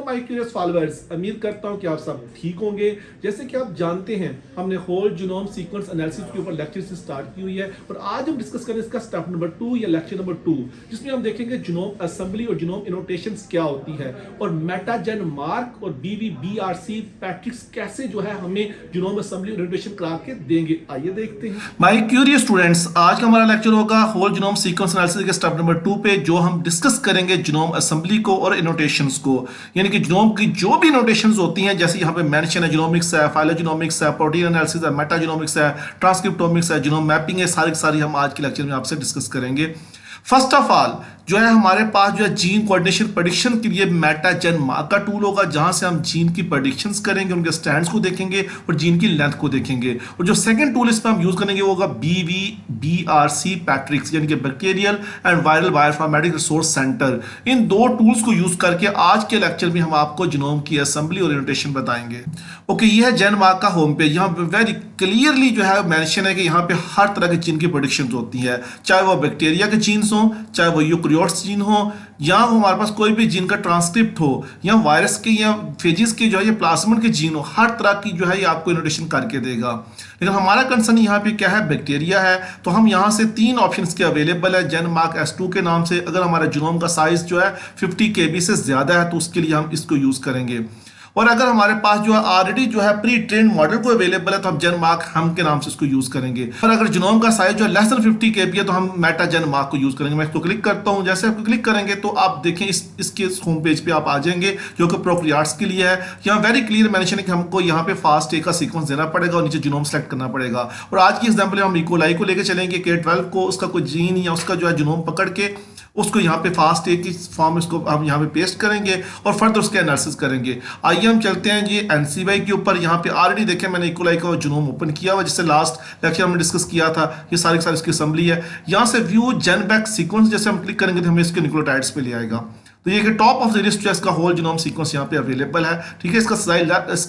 My curious followers, उम्मीद करता हूं कि आप सब ठीक होंगे। जैसे कि आप जानते हैं, हमने होल जीनोम सीक्वेंस एनालिसिस के ऊपर लेक्चर से स्टार्ट की हुई है और आज हम डिस्कस करें इसका स्टेप नंबर 2 या लेक्चर नंबर 2, जिसमें हम देखेंगे जीनोम असेंबली और जीनोम इनोटेशंस क्या होती है और मेटाजेन मार्क और BVBRC पैट्रिक्स कैसे जो है हमें जीनोम असेंबली और इनोटेशन करा के देंगे। आइए देखते हैं। माय क्यूरियस स्टूडेंट्स, आज का हमारा लेक्चर होगा होल जीनोम सीक्वेंस एनालिसिस के स्टेप नंबर 2 पे, जो हम डिस्कस करेंगे जीनोम असेंबली को और इनोटेशंस को। यानी कि जीनोम की जो भी इनोटेशंस होती हैं, जैसे यहाँ पे मेंशन है जीनोमिक्स है, फाइलोजेनोमिक्स है, प्रोटीन एनालिसिस है, मेटाजेनोमिक्स है, ट्रांसक्रिप्टोमिक्स है, जीनोम मैपिंग है, सारी की सारी हम आज के लेक्चर में आपसे डिस्कस करेंगे। फर्स्ट ऑफ ऑल जो है हमारे पास जो है जीन कोऑर्डिनेशन प्रेडिक्शन के लिए मेटाजेन मार्क का टूल होगा, जहां से हम जीन की प्रेडिक्शंस करेंगे, उनके स्टैंड्स को देखेंगे और जीन की लेंथ को देखेंगे। और जो सेकंड टूल इस पर हम यूज करेंगे वो होगा BVBRC पैट्रिक्स, यानी कि bacterial and viral bioinformatic resource centre. इन दो टूल्स को यूज करके आज के लेक्चर में हम आपको जीनोम की असेंबली और इनोटेशन बताएंगे। ओके, ये है जेन मार्क का होम पेज। यहाँ पे वेरी क्लियरली जो है मेंशन है कि यहाँ पे हर तरह के जीन की प्रेडिक्शंस होती है, चाहे वो बैक्टीरिया के जीन्स हो, चाहे वो यूकेरियोट्स जीन हो, या वो हमारे पास कोई भी जीन का ट्रांसक्रिप्ट हो, या वायरस के या फेजिस के जो है ये प्लाज्मिड के जीन हो, हर तरह की जो है ये आपको इनोटेशन करके देगा। लेकिन हमारा कंसर्न यहाँ पे क्या है, बैक्टीरिया है। तो हम यहाँ से 3 ऑप्शंस के अवेलेबल है जेन मार्क S2 के नाम से। अगर हमारा जीनोम का साइज जो है 50 KB से ज्यादा है तो उसके लिए हम इसको यूज करेंगे। और अगर हमारे पास जो है ऑलरेडी जो है प्री ट्रेन मॉडल को अवेलेबल है तो हम जेन मार्क हम के नाम से इसको यूज करेंगे। और अगर जीनोम का साइज जो है लेस देन 50 KB है तो हम मेटा जेन मार्क को यूज करेंगे। मैं इसको क्लिक करता हूं। जैसे आप क्लिक करेंगे तो आप देखें इसके होम पेज पे आप आ जाएंगे, जो कि प्रोकैरियोट्स के लिए है। यहाँ वेरी क्लियर मेंशन है कि हमको यहाँ पे FASTA का सीक्वेंस देना पड़ेगा और नीचे जीनोम सेलेक्ट करना पड़ेगा। और आज की एग्जाम्पल हम इकोलाई को लेकर चलेंगे, K12 को, उसका कोई जीन या उसका जो है जीनोम पकड़ के उसको यहाँ पे FASTA की फॉर्म इसको हम यहाँ पे पेस्ट करेंगे और फर्दर उसके एनालिसिस करेंगे। आइए हम चलते हैं ये NCBI के ऊपर। यहाँ पे ऑलरेडी देखें मैंने इकोलाई का जीनोम ओपन किया हुआ, जिससे लास्ट लेक्चर हमने डिस्कस किया था। ये सारी इसकी असेंबली है। यहाँ से व्यू जेनबैक सीक्वेंस जैसे हम क्लिक करेंगे तो हमें इसके न्यूक्लियोटाइड्स पे ले आएगा। तो ये कि टॉप ऑफ द लिस्ट जो है इसका होल जीनोम सीक्वेंस यहाँ पे अवेलेबल है। ठीक है, इसका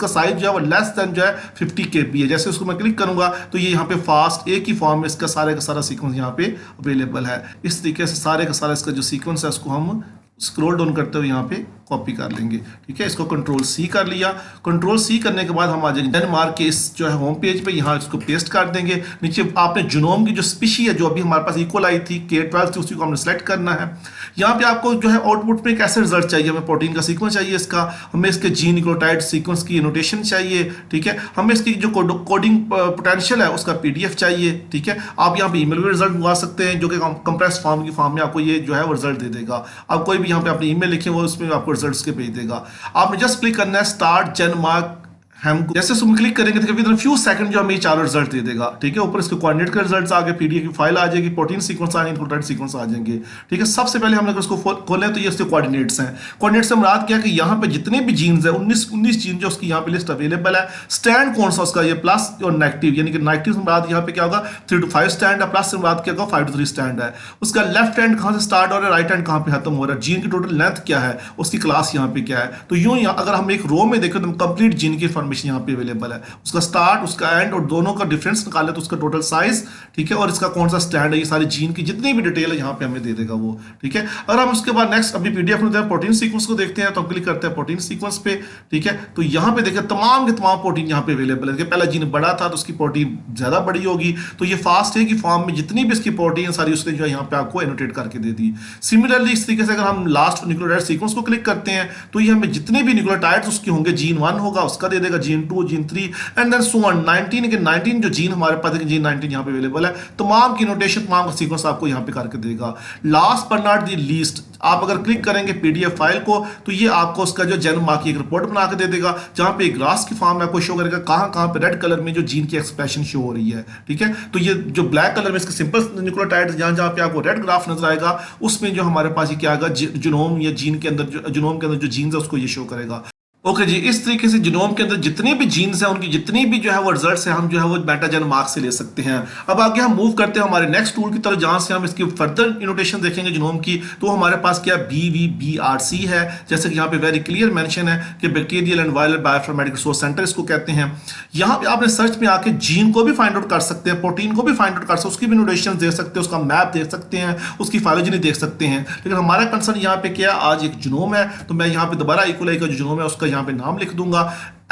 साइज जो है वो लेस देन जो है 50 KB है। जैसे उसको मैं क्लिक करूंगा तो ये यहाँ पे फास्ट एक ही फॉर्म में इसका सारे का सारा सीक्वेंस यहाँ पे अवेलेबल है। इस तरीके से सारे का सारा इसका जो सीक्वेंस है उसको हम स्क्रॉल डाउन करते हुए यहाँ पे कॉपी कर लेंगे। ठीक है, इसको Ctrl+C कर लिया। Ctrl+C करने के बाद हम आ जाएंगे जेन मार्क के इस जो है होम पेज पे, यहाँ इसको पेस्ट कर देंगे। नीचे आपने जीनोम की जो स्पीशी है, जो अभी हमारे पास इकोलाई थी K12 थी, उसी को हमने सेलेक्ट करना है। यहाँ पे आपको जो है आउटपुट में कैसे रिजल्ट चाहिए, हमें प्रोटीन का सीक्वेंस चाहिए इसका, हमें इसके जीन न्यूक्लियोटाइड सीक्वेंस की इनोटेशन चाहिए। ठीक है, हमें इसकी जो कोडिंग पोटेंशियल है उसका PDF चाहिए। ठीक है, आप यहाँ पे ईमेल में रिजल्ट मंगा सकते हैं, जो कि कंप्रेस फॉर्म की फॉर्म में आपको ये जो है वो रिजल्ट दे देगा। आप कोई भी यहाँ पे अपनी ईमेल लिखें, वो उसमें आपको रिजल्ट्स के भेज देगा। आपने जस्ट क्लिक करना है स्टार्ट जेन मार्क हम जैसे उसमें क्लिक करेंगे तो विद फ्यू सेकंड जो हमें ये चारों रिजल्ट दे देगा। ठीक है, ऊपर इसके कोऑर्डिनेट के रिजल्ट्स आ गए, PDF की फाइल आ जाएगी, प्रोटीन सीक्वेंस आ जाएंगे, न्यूक्लियोटाइड सीक्वेंस आ जाएंगे। ठीक है, सबसे पहले हमने अगर इसको खोलें तो ये उसके कोऑर्डिनेट्स हैं। कोऑर्डिनेट्स से मुराद क्या है कि यहाँ पे जितने भी जीन्स है 19 जीन जो उसकी यहाँ पे लिस्ट अवेलेबल है। स्टैंड कौन सा उसका, ये प्लस और नेगेटिव, यानी कि नेगेटिव से मुराद यहाँ पे क्या होगा 3 to 5 स्टैंड है, प्लस से मुराद क्या होगा 5 to 3 स्टैंड है। उसका लेफ्ट हैंड कहाँ से स्टार्ट हो रहा है, राइट हैंड कहाँ पे खत्म हो रहा है, जीन की टोटल लेंथ क्या है, उसकी क्लास यहाँ पे क्या है। तो यूं अगर हम एक रो में देखें तो कंप्लीट जीन की इंफॉर्मेशन यहाँ पे अवेलेबल है, उसका स्टार्ट, उसका एंड और दोनों का डिफरेंस निकाले तो उसका टोटल साइज। ठीक है, और इसका कौन सा स्टैंड है, ये सारी जीन की जितनी भी डिटेल है यहाँ पे हमें दे देगा वो। ठीक है, अगर हम उसके बाद नेक्स्ट अभी PDF में प्रोटीन सीक्वेंस को देखते हैं तो हम क्लिक करते हैं प्रोटीन सीक्वेंस पे। ठीक है, तो यहाँ पे देखिए तमाम के तमाम प्रोटीन यहाँ पे अवेलेबल है। पहला जीन बड़ा था तो उसकी प्रोटीन ज्यादा बड़ी होगी, तो ये FASTA की फॉर्म में जितनी भी इसकी प्रोटीन सारी उसने जो है यहाँ पे आपको एनोटेट करके दे दी। सिमिलरली इस तरीके से अगर हम लास्ट न्यूक्लियोटाइड सीक्वेंस को क्लिक करते हैं तो ये हमें जितने भी न्यूक्लियोटाइड्स उसके होंगे, जीन 1 होगा उसका दे देगा, gene 2, gene 3 and then so on 19 के 19 जो जीन हमारे पास है, जीन 19 यहाँ पे अवेलेबल है। तमाम की नोटेशन, तमाम का सीक्वेंस आपको यहाँ पे करके देगा। Last but not the least, आप अगर क्लिक करेंगे PDF फाइल को तो ये आपको उसका जो जेन मार्क की एक रिपोर्ट बना के दे देगा, जहां पे एक ग्राफ की फॉर्म में आपको शो करेगा कहां कहां पे रेड कलर में जो जीन की एक्सप्रेशन शो हो रही है। ठीक है, तो ये जो ब्लैक कलर में इसके सिंपल न्यूक्लियोटाइड्स जहां जहां पे आपको रेड ग्राफ नजर आएगा, उसमें जो हमारे पास ये क्या आएगा, जीनोम या जीन के अंदर जो जीनोम के अंदर जो जीन्स है उसको ये शो करेगा। ओके जी, इस तरीके से जीनोम के अंदर जितने भी जीन्स हैं, उनकी जितनी भी जो है वो रिजल्ट्स हैं, हम जो है वो मेटाजेन मार्क से ले सकते हैं। अब आगे हम मूव करते हैं हमारे नेक्स्ट टूल की तरफ, जहां से हम इसकी फर्दर इनोटेशन देखेंगे जीनोम की। तो हमारे पास क्या BVBRC है, जैसे कि यहाँ पे वेरी क्लियर मेंशन है कि bacterial and viral bioinformatic resource centre इसको कहते हैं। यहाँ पे आपने सर्च में आके जीन को भी फाइंड आउट कर सकते हैं, प्रोटीन को भी फाइंड आउट कर सकते हैं, उसकी भी इनोटेशन देख सकते हैं, उसका मैप देख सकते हैं, उसकी फाइलोजेनी देख सकते हैं। लेकिन हमारा कंसर्न यहाँ पे क्या, आज एक जीनोम है, तो मैं यहाँ पे दोबारा इकोलाई का जो जीनोम है उसका यहाँ पे नाम लिख दूंगा।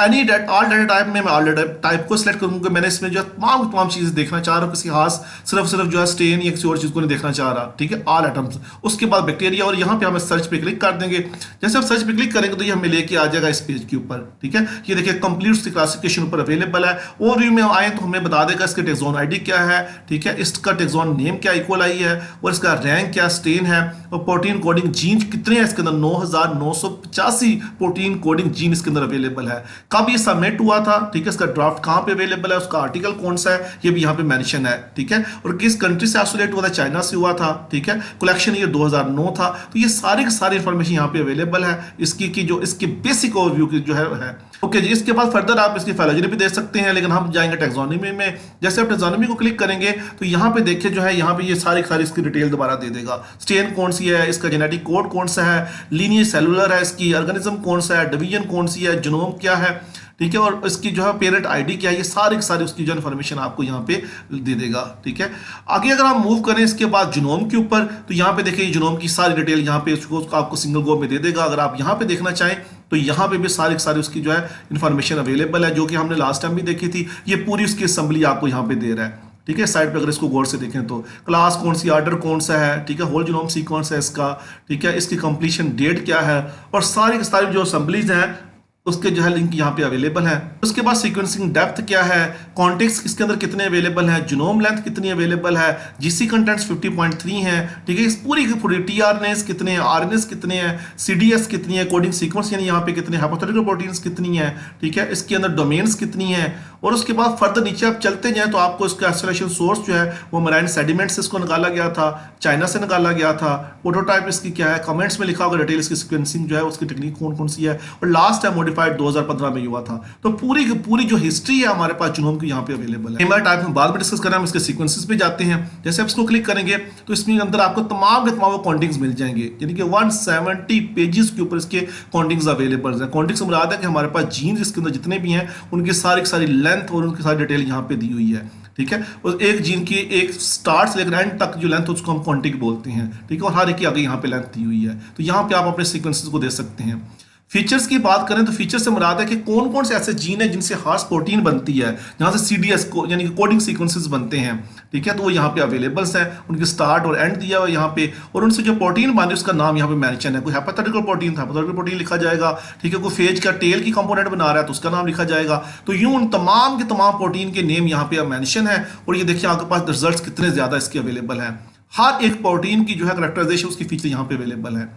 Any date all data type में मैं ऑल डेटा टाइप को सिलेक्ट करूंगा। मैंने इसमें जो तमाम चीजें देखना चाह रहा हूँ, किसी खास सिर्फ जो है स्टेन या किसी और चीज को नहीं देखना चाह रहा, ठीक है, ऑल एटम्स। उसके बाद बैक्टीरिया, और यहाँ पे हम सर्च पे क्लिक कर देंगे। जैसे हम सर्च पे क्लिक करेंगे तो ये हमें लेके आ जाएगा इस पेज के ऊपर, ठीक है। ये देखिए कंप्लीट उसकी क्लासिफिकेशन ऊपर अवेलेबल है। ओवरव्यू में आए तो हमें बता देगा इसके टेक्सोन आईडी क्या है, ठीक है, इसका टेक्सोन नेम क्या इक्वलाई है, और इसका रैंक क्या स्टेन है, और प्रोटीन कोडिंग जीन कितने हैं इसके अंदर। 9985 प्रोटीन कोडिंग जीन इसके अंदर अवेलेबल है। कब ये सबमिट हुआ था, ठीक है, इसका ड्राफ्ट कहां पे अवेलेबल है, उसका आर्टिकल कौन सा है, ये भी यहां पे मेंशन है, ठीक है, और किस कंट्री से आइसोलेट हुआ था, चाइना से हुआ था, ठीक है, कलेक्शन ईयर 2009 था। तो ये सारी की सारी इंफॉर्मेशन यहां पे अवेलेबल है इसकी, की जो इसकी बेसिक ओवरव्यू की जो है। ओके जी, इसके बाद फर्दर आप इसकी फाइलोजेनी भी देख सकते हैं, लेकिन हम जाएंगे टेक्सोनॉमी में। जैसे आप टेक्सोनॉमी को क्लिक करेंगे तो यहाँ पे देखिए जो है, यहाँ पे ये सारी इसकी डिटेल दोबारा दे देगा। स्टेन कौन सी है, इसका जेनेटिक कोड कौन सा है, लीनिएज सेलुलर है इसकी, ऑर्गेनिज्म कौन सा है, डिवीजन कौन सी है, जीनोम क्या है, ठीक है, और इसकी जो है पेरेंट आईडी क्या है, ये सारी उसकी जो इन्फॉर्मेशन आपको यहाँ पे दे देगा, ठीक है। आगे अगर हम मूव करें इसके बाद जीनोम के ऊपर, तो यहाँ पे देखिए जीनोम की सारी डिटेल यहाँ पे उसको आपको सिंगल गो में दे देगा। अगर आप यहाँ पे देखना चाहें तो यहाँ पे भी सारी उसकी जो है इन्फॉर्मेशन अवेलेबल है, जो कि हमने लास्ट टाइम भी देखी थी। ये पूरी उसकी असेंबली आपको यहाँ पे दे रहा है, ठीक है। साइड पे अगर इसको गौर से देखें तो क्लास कौन सी, ऑर्डर कौन सा है, ठीक है, होल जीनोम सीक्वेंस है इसका, ठीक है, इसकी कंप्लीशन डेट क्या है, और सारी जो असेंबलीज हैं उसके जो है लिंक यहाँ पे अवेलेबल है। उसके बाद सीक्वेंसिंग डेप्थ क्या है, कॉन्टेक्स्ट इसके अंदर कितने अवेलेबल है, जीनोम लेंथ कितनी अवेलेबल है, जीसी कंटेंट्स 50.3 है, ठीक है, इस पूरी की पूरी टीआरएनएस कितने हैं, आरएनएस कितने हैं, सीडीएस कितनी है, कोडिंग सीक्वेंस यानी यहाँ पे कितने हाइपोथेटिकल प्रोटीन्स कितनी है, ठीक है, इसके अंदर डोमेन्स कितनी है। और उसके बाद फर्दर नीचे आप चलते जाएं तो आपको इसका एक्सेलेरेशन सोर्स जो है वो मराइन सेडिमेंट से इसको निकाला गया था, चाइना से निकाला गया था। प्रोटोटाइप इसकी क्या है, कमेंट्स में लिखा होगा डिटेल इसकी सीक्वेंसिंग जो है उसकी टेक्निक कौन कौन सी है, और लास्ट टाइम मॉडिफाइड 2015 में हुआ था। तो पूरी की पूरी जो हिस्ट्री है हमारे पास जीनोम की यहाँ पे अवेलेबल है। एमआर टाइप हम बाद में डिस्कस कर रहे हैं, हम इसके सीक्वेंसेस पे जाते हैं। जैसे आप इसको क्लिक करेंगे तो इसमें अंदर आपको तमाम के तमाम काउंटिंग्स मिल जाएंगे, यानी कि 170 पेजेस के ऊपर इसके काउंटिंग्स अवेलेबल है। काउंटिंग्स से मुराद है कि हमारे पास जीन्स इसके अंदर जितने भी हैं उनकी सारी लेंथ और उनकी सारी डिटेल यहाँ पे दी हुई है, ठीक है। और एक जीन की एक स्टार्ट से लेकर एंड तक जो लेंथ उसको हम क्वांटिक बोलते हैं, ठीक है, और हर एक की आगे यहाँ पे लेंथ दी हुई है। तो यहाँ पे आप अपने सीक्वेंसेस को दे सकते हैं। फीचर्स की बात करें तो फीचर से मुराद है कि कौन कौन से ऐसे जीन है जिनसे खास प्रोटीन बनती है, जहां से सीडीएस को यानी कि कोडिंग सीक्वेंसेस बनते हैं, ठीक है, तो वो यहाँ पे अवेलेबल्स है, उनके स्टार्ट और एंड दिया हुआ यहाँ पे, और उनसे जो प्रोटीन बने उसका नाम यहाँ पे मेंशन है। कोई हेपेटाइटिकल प्रोटीन था, हेपेटाइटिकल प्रोटीन लिखा जाएगा, ठीक है, कोई फेज का टेल की कंपोनेंट बना रहा है तो उसका नाम लिखा जाएगा। तो यूं उन तमाम के तमाम प्रोटीन के नेम यहाँ पे मेंशन है। और ये देखिए आपके पास रिजल्ट कितने ज्यादा इसके अवेलेबल है। हर एक प्रोटीन की जो है कैरेक्टराइजेशन उसकी फीचर यहाँ पे अवेलेबल है।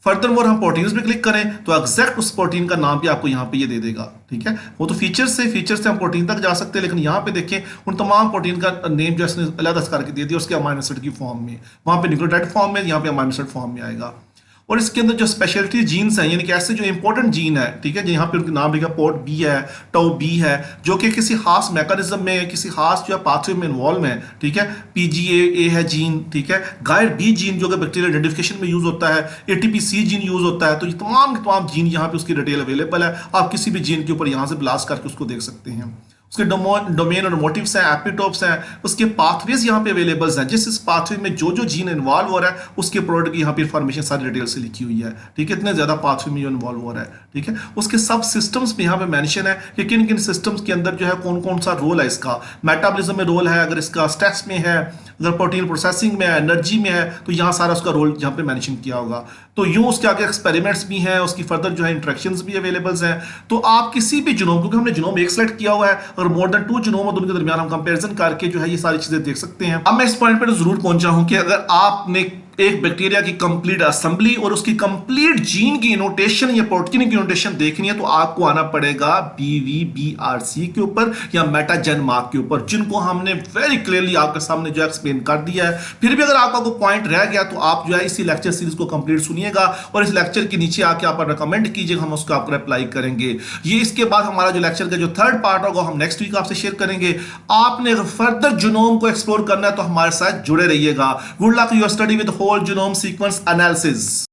फर्दर मोर हम प्रोटीन्स पे क्लिक करें तो एग्जैक्ट उस प्रोटीन का नाम भी आपको यहाँ पे ये दे देगा, ठीक है। वो तो फीचर से हम प्रोटीन तक जा सकते हैं, लेकिन यहाँ पे देखें उन तमाम प्रोटीन का नेम जो इसने अलग करके दे दिया उसके अमाइनो एसिड की फॉर्म में, वहाँ पे न्यूक्लियोटाइड फॉर्म में, यहाँ पे अमाइनो एसिड फॉर्म में आएगा। और इसके अंदर जो स्पेशलिटी जीन्स हैं, यानी कि ऐसे जो इंपॉर्टेंट जीन है, ठीक है, यहाँ पे उनके नाम लिखा पोर्ट बी है, टाउ बी है, जो कि किसी खास मैकेनिज्म में, किसी खास जो है पाथवे में इन्वॉल्व है, ठीक है। पीजीए है जीन, ठीक है, गाइड बी जीन जो कि बैक्टीरियल आइडेंटिफिकेशन में यूज होता है, एटीपी-सी जीन यूज होता है। तो ये तमाम जीन यहाँ पे उसकी डिटेल अवेलेबल है। आप किसी भी जीन के ऊपर यहाँ से ब्लास्ट करके उसको देख सकते हैं। उसके डोमेन और मोटिव्स हैं, एपिटोप्स हैं, उसके पाथवेज यहाँ पे अवेलेबल हैं। जिस पाथवे में जो जीन इन्वॉल्व हो रहा है उसके प्रोडक्ट की यहाँ पे इंफॉर्मेशन सारी डिटेल से लिखी हुई है, ठीक है। इतने ज्यादा पाथवे में जो इन्वॉल्व हो रहा है, ठीक है। उसके सब सिस्टम्स में यहाँ पे मेंशन है कि किन किन सिस्टम्स के अंदर जो है कौन कौन सा रोल है इसका। मेटाबॉलिज्म में रोल है, अगर इसका स्ट्रेस में है, अगर प्रोटीन प्रोसेसिंग में है, एनर्जी में है, तो यहाँ सारा उसका रोल यहाँ पे मेंशन किया होगा। तो यूं उसके आगे एक्सपेरिमेंट्स भी हैं, उसकी फर्दर जो है इंटरेक्शंस भी अवेलेबल हैं। तो आप किसी भी जीनोम, क्योंकि हमने जीनोम एक सेलेक्ट किया हुआ है और मोर देन 2 जीनोम और दोनों के दरमियान हम कंपैरिजन करके जो है ये सारी चीजें देख सकते हैं। अब मैं इस पॉइंट पर जरूर पहुंचा हूं कि अगर आपने एक बैक्टीरिया की कंप्लीट असेंबली और उसकी कंप्लीट जीन की इनोटेशन या प्रोटीन की इनोटेशन देखनी है तो आपको आना पड़ेगा BVBRC के ऊपर या मेटाजेन मार्क के ऊपर, जिनको हमने वेरी क्लियरली आपके सामने जो एक्सप्लेन कर दिया है। फिर भी अगर आपका कोई पॉइंट रह गया तो आप जो है इसी लेक्चर सीरीज को कंप्लीट सुनिएगा और इस लेक्चर के नीचे आके आप रिकमेंड कीजिएगा, हम उसको आपको रिप्लाई करेंगे। ये इसके बाद हमारा जो लेक्चर का जो थर्ड पार्ट होगा हम नेक्स्ट वीक आपसे शेयर करेंगे। आपने अगर फर्दर जीनोम को एक्सप्लोर करना है तो हमारे साथ जुड़े रहिएगा। Good luck your study with whole genome sequence analysis.